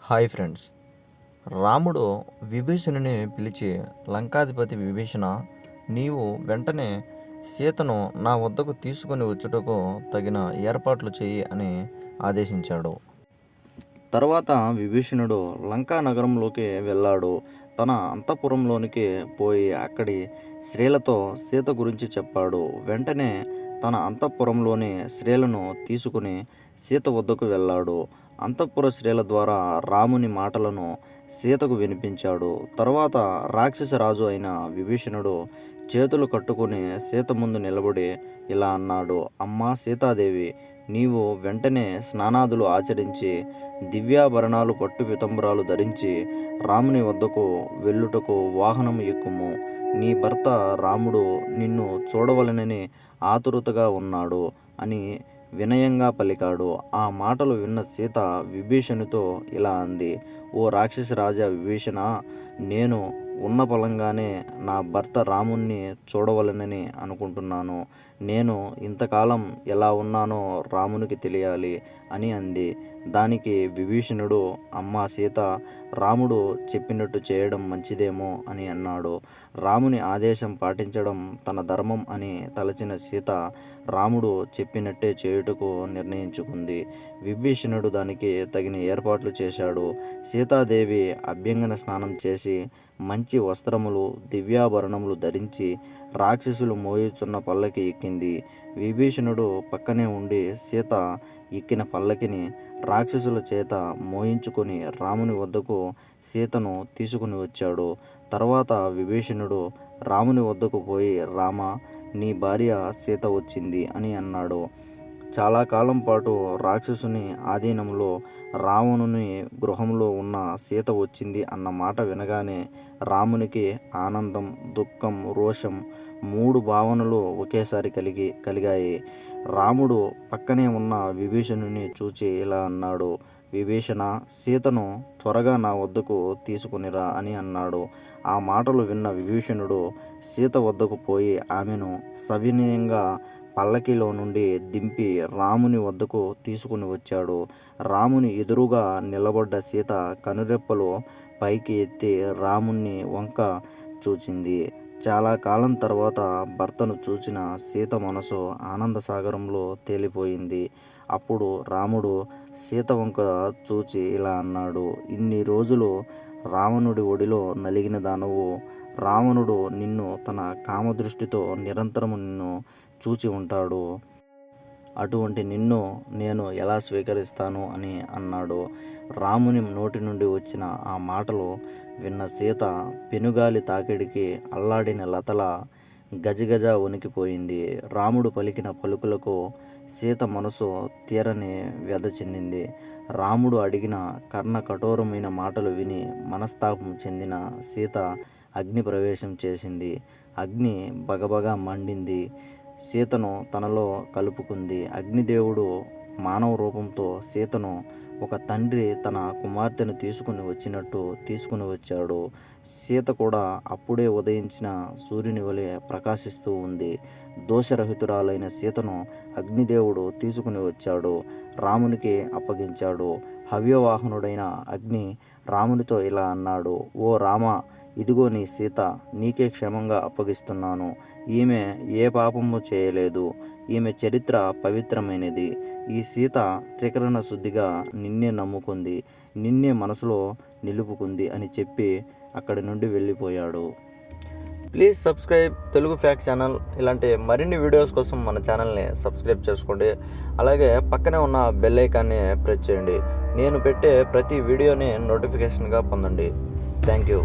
Hi friends. రాముడు విభీషణుని పిలిచి, లంకాధిపతి విభీషణ, నీవు వెంటనే సీతను నా వద్దకు తీసుకొని వచ్చుటకు తగిన ఏర్పాట్లు చెయ్యి అని ఆదేశించాడు. తరువాత విభీషణుడు లంకా నగరంలోకి వెళ్ళాడు. తన అంతఃపురంలోనికి పోయి అక్కడి స్త్రీలతో సీత గురించి చెప్పాడు. వెంటనే తన అంతఃపురంలోని స్త్రీలను తీసుకుని సీత వద్దకు వెళ్ళాడు. అంతఃపుర స్త్రీల ద్వారా రాముని మాటలను సీతకు వినిపించాడు. తరువాత రాక్షస రాజు అయిన విభీషణుడు చేతులు కట్టుకుని సీత ముందు నిలబడి ఇలా అన్నాడు: అమ్మా సీతాదేవి, నీవు వెంటనే స్నానాదులు ఆచరించి దివ్యాభరణాలు పట్టు పితంబరాలు ధరించి రాముని వద్దకు వెళ్ళుటకు వాహనం ఎక్కుము. నీ భర్త రాముడు నిన్ను చూడవలనని ఆతురతగా ఉన్నాడు అని వినయంగా పలికాడు. ఆ మాటలు విన్న సీత విభీషణుతో ఇలా అంది: ఓ రాక్షస రాజా విభీషణ, నేను ఉన్న పలంగానే నా భర్త రాముణ్ణి చూడవలనని అనుకుంటున్నాను. నేను ఇంతకాలం ఎలా ఉన్నానో రామునికి తెలియాలి అని అంది. దానికి విభీషణుడు, అమ్మా సీత, రాముడు చెప్పినట్టు చేయడం మంచిదేమో అని అన్నాడు. రాముని ఆదేశం పాటించడం తన ధర్మం అని తలచిన సీత రాముడు చెప్పినట్టే చేయుటకు నిర్ణయించుకుంది. విభీషణుడు దానికి తగిన ఏర్పాట్లు చేశాడు. సీతాదేవి అభ్యంగన స్నానం చేసి మంచి వస్త్రములు, దివ్యాభరణములు ధరించి రాక్షసులు మోయుచున్న పల్లకి ఎక్కింది. విభీషణుడు పక్కనే ఉండి సీత ఎక్కిన పల్లకిని రాక్షసుల చేత మోయించుకొని రాముని వద్దకు సీతను తీసుకుని వచ్చాడు. తర్వాత విభీషణుడు రాముని వద్దకు పోయి, రామా, నీ భార్య సీత వచ్చింది అని అన్నాడు. చాలా కాలం పాటు రాక్షసుని ఆధీనంలో రావణుని గృహంలో ఉన్న సీత వచ్చింది అన్న మాట వినగానే రామునికి ఆనందం, దుఃఖం, రోషం మూడు భావనలు ఒకేసారి కలిగాయి. రాముడు పక్కనే ఉన్న విభీషణుని చూచి ఇలా అన్నాడు: విభీషణ, సీతను త్వరగా నా వద్దకు తీసుకునిరా అని అన్నాడు. ఆ మాటలు విన్న విభీషణుడు సీత వద్దకు పోయి ఆమెను సవినయంగా పల్లకిలో నుండి దింపి రాముని వద్దకు తీసుకుని వచ్చాడు. రాముని ఎదురుగా నిలబడ్డ సీత కనురెప్పలు పైకి ఎత్తి రాముని వంక చూచింది. చాలా కాలం తర్వాత భర్తను చూచిన సీత మనసు ఆనంద సాగరంలో తేలిపోయింది. అప్పుడు రాముడు సీత వంక చూచి ఇలా అన్నాడు: ఇన్ని రోజులు రావణుడి ఒడిలో నలిగిన దానవు, రావణుడు నిన్ను తన కామదృష్టితో నిరంతరము నిన్ను చూచి ఉంటాడు. అటువంటి నిన్ను నేను ఎలా స్వీకరిస్తాను అని అన్నాడు. రాముని నోటి నుండి వచ్చిన ఆ మాటలు విన్న సీత పెనుగాలి తాకిడికి అల్లాడిన లతలా గజగజ వణికిపోయింది. రాముడు పలికిన పలుకులకు సీత మనసు తీరని వ్యధ చెందింది. రాముడు అడిగిన కర్ణ కఠోరమైన మాటలు విని మనస్తాపం చెందిన సీత అగ్ని ప్రవేశం చేసింది. అగ్ని బగబగా మండింది. సీతను తనలో కలుపుకుంది. అగ్నిదేవుడు మానవ రూపంతో సీతను ఒక తండ్రి తన కుమార్తెను తీసుకుని వచ్చినట్టు తీసుకుని వచ్చాడు. సీత కూడా అప్పుడే ఉదయించిన సూర్యుని వలె ప్రకాశిస్తూ ఉంది. దోషరహితురాలైన సీతను అగ్నిదేవుడు తీసుకుని వచ్చాడు, రామునికి అప్పగించాడు. హవ్యవాహనుడైన అగ్ని రామునితో ఇలా అన్నాడు: ఓ రామ, ఇదిగో నీ సీత, నీకే క్షేమంగా అప్పగిస్తున్నాను. ఈమె ఏ పాపము చేయలేదు. ఈమె చరిత్ర పవిత్రమైనది. ఈ సీత త్రికరణ శుద్ధిగా నిన్నే నమ్ముకుంది, నిన్నే మనసులో నిలుపుకుంది అని చెప్పి అక్కడి నుండి వెళ్ళిపోయాడు. Please subscribe Telugu fax channel. ఇలాంటి మరిన్ని వీడియోస్ కోసం మన ఛానల్ని సబ్స్క్రైబ్ చేసుకోండి. అలాగే పక్కనే ఉన్న బెల్ ఐకాన్ని ప్రెస్ చేయండి. నేను పెట్టే ప్రతి వీడియోని నోటిఫికేషన్గా పొందండి. Thank you.